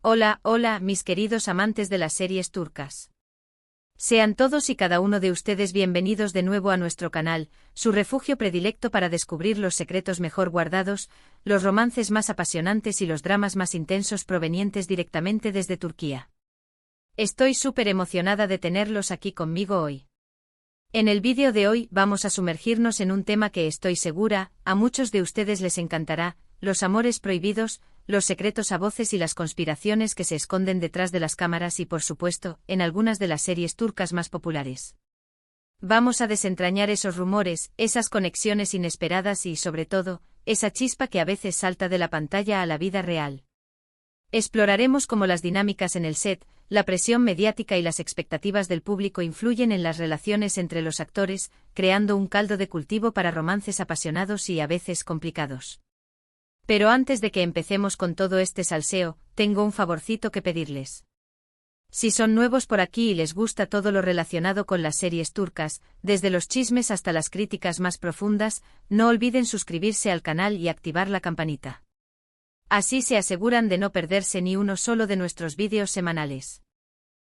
Hola, hola, mis queridos amantes de las series turcas. Sean todos y cada uno de ustedes bienvenidos de nuevo a nuestro canal, su refugio predilecto para descubrir los secretos mejor guardados, los romances más apasionantes y los dramas más intensos provenientes directamente desde Turquía. Estoy súper emocionada de tenerlos aquí conmigo hoy. En el vídeo de hoy vamos a sumergirnos en un tema que estoy segura, a muchos de ustedes les encantará: los amores prohibidos, los secretos a voces y las conspiraciones que se esconden detrás de las cámaras y, por supuesto, en algunas de las series turcas más populares. Vamos a desentrañar esos rumores, esas conexiones inesperadas y, sobre todo, esa chispa que a veces salta de la pantalla a la vida real. Exploraremos cómo las dinámicas en el set, la presión mediática y las expectativas del público influyen en las relaciones entre los actores, creando un caldo de cultivo para romances apasionados y a veces complicados. Pero antes de que empecemos con todo este salseo, tengo un favorcito que pedirles. Si son nuevos por aquí y les gusta todo lo relacionado con las series turcas, desde los chismes hasta las críticas más profundas, no olviden suscribirse al canal y activar la campanita. Así se aseguran de no perderse ni uno solo de nuestros vídeos semanales.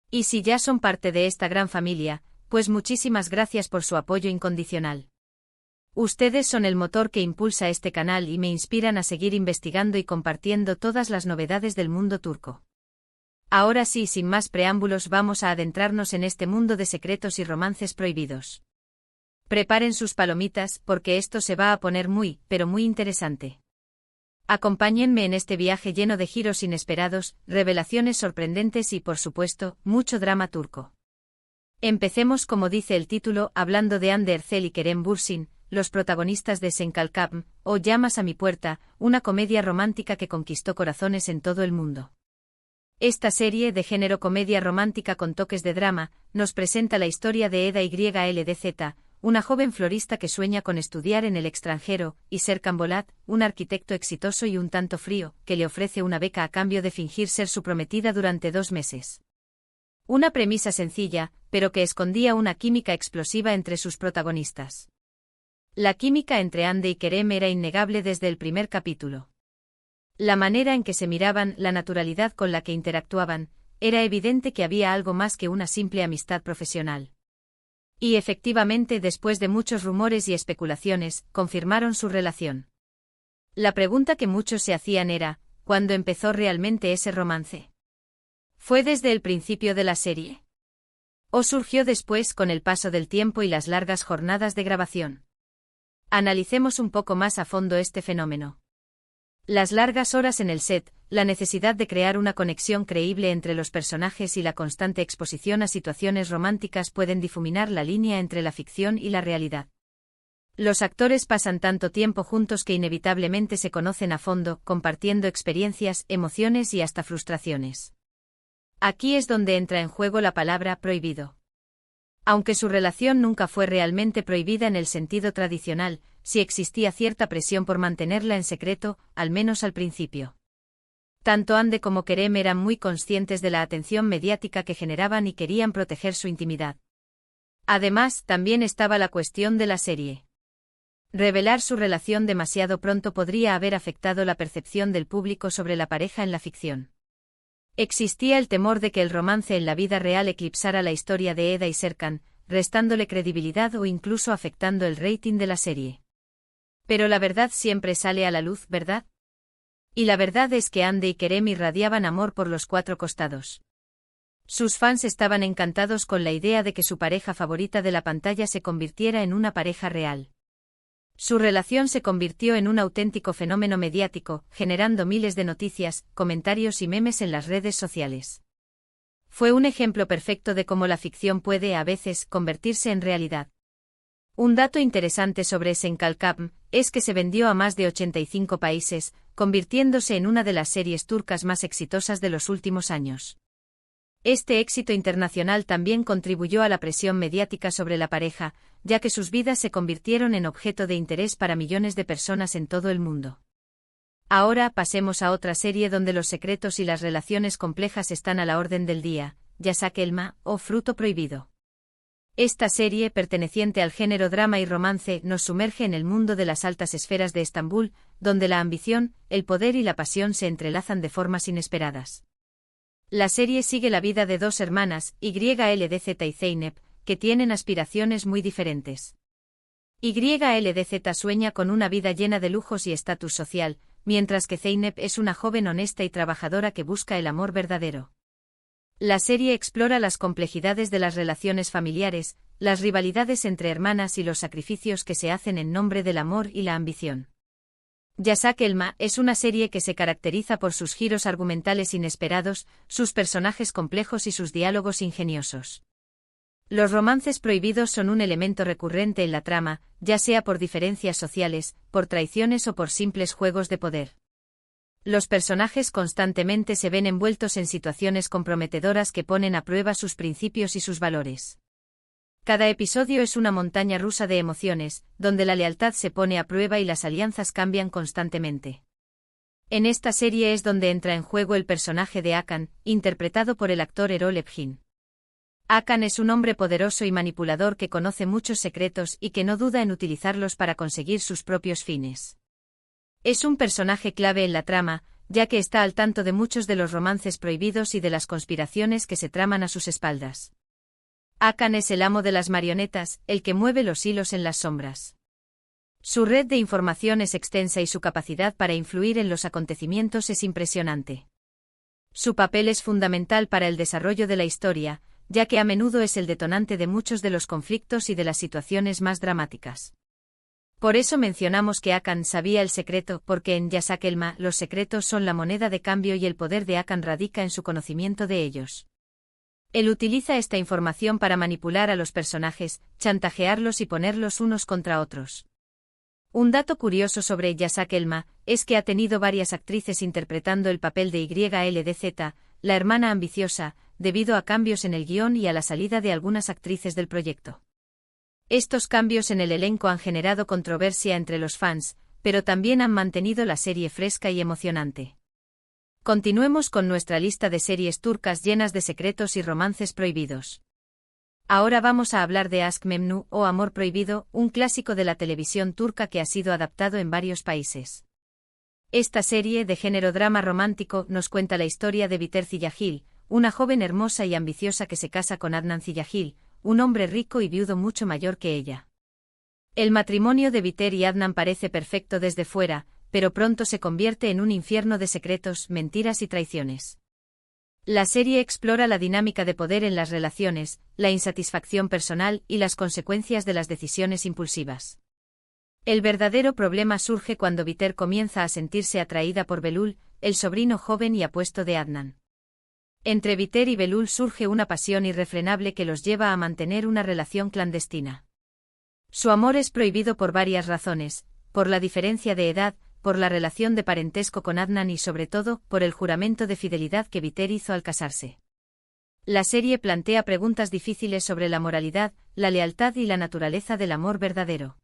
Y si ya son parte de esta gran familia, pues muchísimas gracias por su apoyo incondicional. Ustedes son el motor que impulsa este canal y me inspiran a seguir investigando y compartiendo todas las novedades del mundo turco. Ahora sí, sin más preámbulos, vamos a adentrarnos en este mundo de secretos y romances prohibidos. Preparen sus palomitas, porque esto se va a poner muy, pero muy interesante. Acompáñenme en este viaje lleno de giros inesperados, revelaciones sorprendentes y, por supuesto, mucho drama turco. Empecemos, como dice el título, hablando de Hande Erçel y Kerem Bürsin, los protagonistas de Sen Kalkapm, o Llamas a mi puerta, una comedia romántica que conquistó corazones en todo el mundo. Esta serie, de género comedia romántica con toques de drama, nos presenta la historia de Eda YLDZ, una joven florista que sueña con estudiar en el extranjero, y Serkan Bolat, un arquitecto exitoso y un tanto frío, que le ofrece una beca a cambio de fingir ser su prometida durante 2 meses. Una premisa sencilla, pero que escondía una química explosiva entre sus protagonistas. La química entre Hande y Kerem era innegable desde el primer capítulo. La manera en que se miraban, la naturalidad con la que interactuaban, era evidente que había algo más que una simple amistad profesional. Y efectivamente, después de muchos rumores y especulaciones, confirmaron su relación. La pregunta que muchos se hacían era: ¿cuándo empezó realmente ese romance? ¿Fue desde el principio de la serie? ¿O surgió después con el paso del tiempo y las largas jornadas de grabación? Analicemos un poco más a fondo este fenómeno. Las largas horas en el set, la necesidad de crear una conexión creíble entre los personajes y la constante exposición a situaciones románticas pueden difuminar la línea entre la ficción y la realidad. Los actores pasan tanto tiempo juntos que inevitablemente se conocen a fondo, compartiendo experiencias, emociones y hasta frustraciones. Aquí es donde entra en juego la palabra prohibido. Aunque su relación nunca fue realmente prohibida en el sentido tradicional, sí existía cierta presión por mantenerla en secreto, al menos al principio. Tanto Hande como Kerem eran muy conscientes de la atención mediática que generaban y querían proteger su intimidad. Además, también estaba la cuestión de la serie. Revelar su relación demasiado pronto podría haber afectado la percepción del público sobre la pareja en la ficción. Existía el temor de que el romance en la vida real eclipsara la historia de Eda y Serkan, restándole credibilidad o incluso afectando el rating de la serie. Pero la verdad siempre sale a la luz, ¿verdad? Y la verdad es que Hande y Kerem irradiaban amor por los 4 costados. Sus fans estaban encantados con la idea de que su pareja favorita de la pantalla se convirtiera en una pareja real. Su relación se convirtió en un auténtico fenómeno mediático, generando miles de noticias, comentarios y memes en las redes sociales. Fue un ejemplo perfecto de cómo la ficción puede, a veces, convertirse en realidad. Un dato interesante sobre Sen Kalkapm es que se vendió a más de 85 países, convirtiéndose en una de las series turcas más exitosas de los últimos años. Este éxito internacional también contribuyó a la presión mediática sobre la pareja, ya que sus vidas se convirtieron en objeto de interés para millones de personas en todo el mundo. Ahora pasemos a otra serie donde los secretos y las relaciones complejas están a la orden del día: Yasak Elma, o Fruto Prohibido. Esta serie, perteneciente al género drama y romance, nos sumerge en el mundo de las altas esferas de Estambul, donde la ambición, el poder y la pasión se entrelazan de formas inesperadas. La serie sigue la vida de dos hermanas, YLDZ y Zeynep, que tienen aspiraciones muy diferentes. YLDZ sueña con una vida llena de lujos y estatus social, mientras que Zeynep es una joven honesta y trabajadora que busca el amor verdadero. La serie explora las complejidades de las relaciones familiares, las rivalidades entre hermanas y los sacrificios que se hacen en nombre del amor y la ambición. Yasak Elma es una serie que se caracteriza por sus giros argumentales inesperados, sus personajes complejos y sus diálogos ingeniosos. Los romances prohibidos son un elemento recurrente en la trama, ya sea por diferencias sociales, por traiciones o por simples juegos de poder. Los personajes constantemente se ven envueltos en situaciones comprometedoras que ponen a prueba sus principios y sus valores. Cada episodio es una montaña rusa de emociones, donde la lealtad se pone a prueba y las alianzas cambian constantemente. En esta serie es donde entra en juego el personaje de Hakan, interpretado por el actor Erol Evgin. Hakan es un hombre poderoso y manipulador que conoce muchos secretos y que no duda en utilizarlos para conseguir sus propios fines. Es un personaje clave en la trama, ya que está al tanto de muchos de los romances prohibidos y de las conspiraciones que se traman a sus espaldas. Hakan es el amo de las marionetas, el que mueve los hilos en las sombras. Su red de información es extensa y su capacidad para influir en los acontecimientos es impresionante. Su papel es fundamental para el desarrollo de la historia, ya que a menudo es el detonante de muchos de los conflictos y de las situaciones más dramáticas. Por eso mencionamos que Hakan sabía el secreto, porque en Yasak Elma los secretos son la moneda de cambio y el poder de Hakan radica en su conocimiento de ellos. Él utiliza esta información para manipular a los personajes, chantajearlos y ponerlos unos contra otros. Un dato curioso sobre Yasak Elma es que ha tenido varias actrices interpretando el papel de YLDZ, la hermana ambiciosa, debido a cambios en el guión y a la salida de algunas actrices del proyecto. Estos cambios en el elenco han generado controversia entre los fans, pero también han mantenido la serie fresca y emocionante. Continuemos con nuestra lista de series turcas llenas de secretos y romances prohibidos. Ahora vamos a hablar de Aşk Memnu o Amor Prohibido, un clásico de la televisión turca que ha sido adaptado en varios países. Esta serie de género drama romántico nos cuenta la historia de Biter Ziyagil, una joven hermosa y ambiciosa que se casa con Adnan Ziyagil, un hombre rico y viudo mucho mayor que ella. El matrimonio de Biter y Adnan parece perfecto desde fuera, pero pronto se convierte en un infierno de secretos, mentiras y traiciones. La serie explora la dinámica de poder en las relaciones, la insatisfacción personal y las consecuencias de las decisiones impulsivas. El verdadero problema surge cuando Biter comienza a sentirse atraída por Belul, el sobrino joven y apuesto de Adnan. Entre Biter y Belul surge una pasión irrefrenable que los lleva a mantener una relación clandestina. Su amor es prohibido por varias razones, por la diferencia de edad, por la relación de parentesco con Adnan y sobre todo, por el juramento de fidelidad que Biter hizo al casarse. La serie plantea preguntas difíciles sobre la moralidad, la lealtad y la naturaleza del amor verdadero.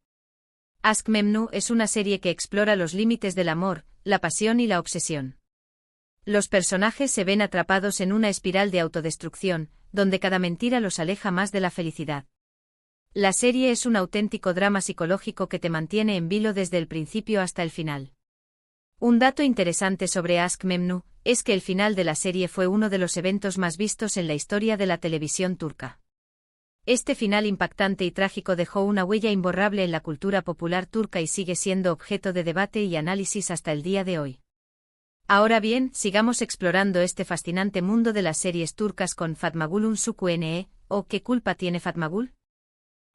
Aşk Memnu es una serie que explora los límites del amor, la pasión y la obsesión. Los personajes se ven atrapados en una espiral de autodestrucción, donde cada mentira los aleja más de la felicidad. La serie es un auténtico drama psicológico que te mantiene en vilo desde el principio hasta el final. Un dato interesante sobre Aşk Memnu es que el final de la serie fue uno de los eventos más vistos en la historia de la televisión turca. Este final impactante y trágico dejó una huella imborrable en la cultura popular turca y sigue siendo objeto de debate y análisis hasta el día de hoy. Ahora bien, sigamos explorando este fascinante mundo de las series turcas con Fatmagul Suku o ¿Qué culpa tiene Fatmagul?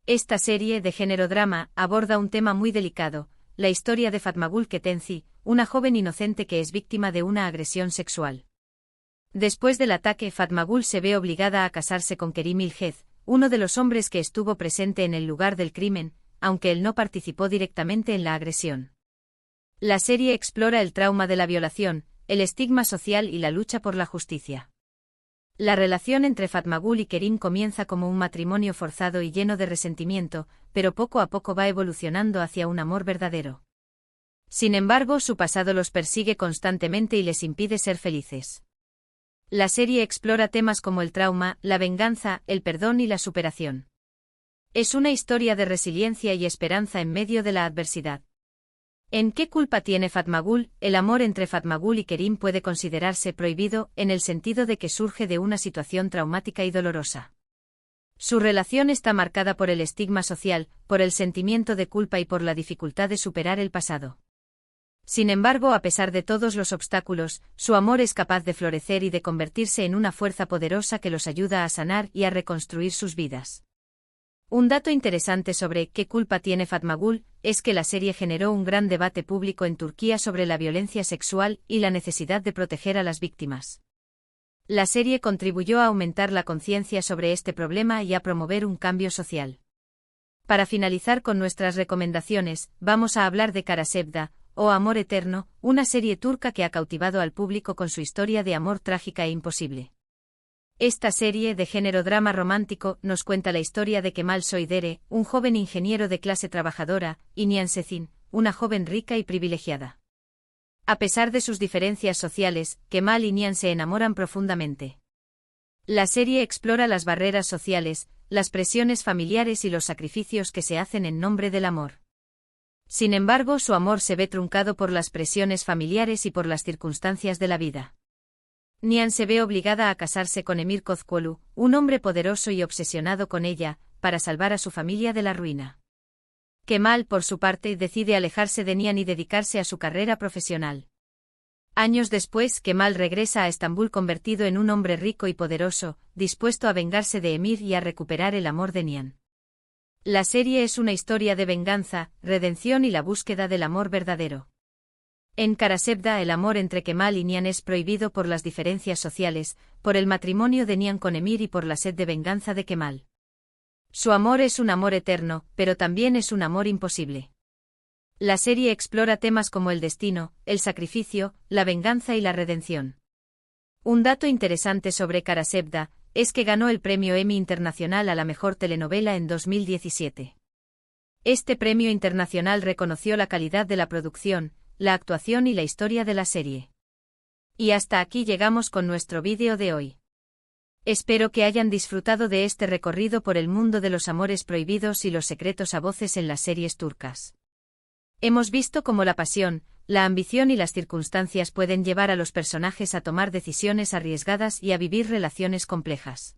Esta serie de género drama aborda un tema muy delicado, la historia de Fatmagul Ketenci, una joven inocente que es víctima de una agresión sexual. Después del ataque, Fatmagul se ve obligada a casarse con Kerim İlhez, uno de los hombres que estuvo presente en el lugar del crimen, aunque él no participó directamente en la agresión. La serie explora el trauma de la violación, el estigma social y la lucha por la justicia. La relación entre Fatmagul y Kerim comienza como un matrimonio forzado y lleno de resentimiento, pero poco a poco va evolucionando hacia un amor verdadero. Sin embargo, su pasado los persigue constantemente y les impide ser felices. La serie explora temas como el trauma, la venganza, el perdón y la superación. Es una historia de resiliencia y esperanza en medio de la adversidad. ¿En qué culpa tiene Fatmagul? El amor entre Fatmagul y Kerim puede considerarse prohibido, en el sentido de que surge de una situación traumática y dolorosa. Su relación está marcada por el estigma social, por el sentimiento de culpa y por la dificultad de superar el pasado. Sin embargo, a pesar de todos los obstáculos, su amor es capaz de florecer y de convertirse en una fuerza poderosa que los ayuda a sanar y a reconstruir sus vidas. Un dato interesante sobre ¿qué culpa tiene Fatmagul? Es que la serie generó un gran debate público en Turquía sobre la violencia sexual y la necesidad de proteger a las víctimas. La serie contribuyó a aumentar la conciencia sobre este problema y a promover un cambio social. Para finalizar con nuestras recomendaciones, vamos a hablar de Karasevda, o Amor Eterno, una serie turca que ha cautivado al público con su historia de amor trágica e imposible. Esta serie, de género drama romántico, nos cuenta la historia de Kemal Soydere, un joven ingeniero de clase trabajadora, y Nihan Sezin, una joven rica y privilegiada. A pesar de sus diferencias sociales, Kemal y Nihan se enamoran profundamente. La serie explora las barreras sociales, las presiones familiares y los sacrificios que se hacen en nombre del amor. Sin embargo, su amor se ve truncado por las presiones familiares y por las circunstancias de la vida. Nihan se ve obligada a casarse con Emir Kozkuolu, un hombre poderoso y obsesionado con ella, para salvar a su familia de la ruina. Kemal, por su parte, decide alejarse de Nihan y dedicarse a su carrera profesional. Años después, Kemal regresa a Estambul convertido en un hombre rico y poderoso, dispuesto a vengarse de Emir y a recuperar el amor de Nihan. La serie es una historia de venganza, redención y la búsqueda del amor verdadero. En Karasevda, el amor entre Kemal y Nihan es prohibido por las diferencias sociales, por el matrimonio de Nihan con Emir y por la sed de venganza de Kemal. Su amor es un amor eterno, pero también es un amor imposible. La serie explora temas como el destino, el sacrificio, la venganza y la redención. Un dato interesante sobre Karasevda es que ganó el premio Emmy Internacional a la mejor telenovela en 2017. Este premio internacional reconoció la calidad de la producción, la actuación y la historia de la serie. Y hasta aquí llegamos con nuestro vídeo de hoy. Espero que hayan disfrutado de este recorrido por el mundo de los amores prohibidos y los secretos a voces en las series turcas. Hemos visto cómo la pasión, la ambición y las circunstancias pueden llevar a los personajes a tomar decisiones arriesgadas y a vivir relaciones complejas.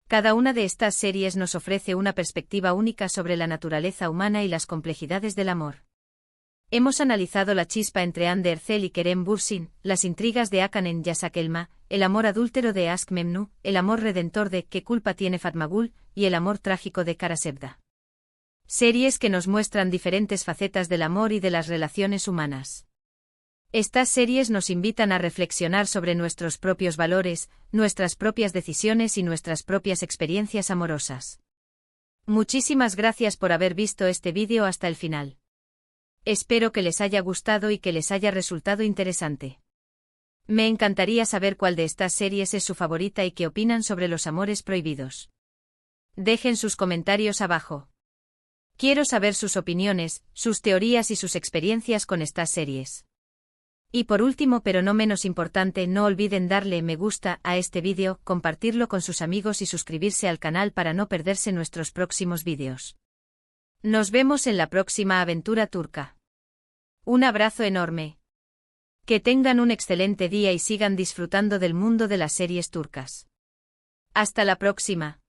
Cada una de estas series nos ofrece una perspectiva única sobre la naturaleza humana y las complejidades del amor. Hemos analizado la chispa entre Hande Erçel y Kerem Bürsin, las intrigas de Hakan en Yasak Elma, el amor adúltero de Aşk Memnu, el amor redentor de ¿Qué culpa tiene Fatmagul? Y el amor trágico de Karasevda. Series que nos muestran diferentes facetas del amor y de las relaciones humanas. Estas series nos invitan a reflexionar sobre nuestros propios valores, nuestras propias decisiones y nuestras propias experiencias amorosas. Muchísimas gracias por haber visto este vídeo hasta el final. Espero que les haya gustado y que les haya resultado interesante. Me encantaría saber cuál de estas series es su favorita y qué opinan sobre los amores prohibidos. Dejen sus comentarios abajo. Quiero saber sus opiniones, sus teorías y sus experiencias con estas series. Y por último, pero no menos importante, no olviden darle me gusta a este vídeo, compartirlo con sus amigos y suscribirse al canal para no perderse nuestros próximos vídeos. Nos vemos en la próxima aventura turca. Un abrazo enorme. Que tengan un excelente día y sigan disfrutando del mundo de las series turcas. Hasta la próxima.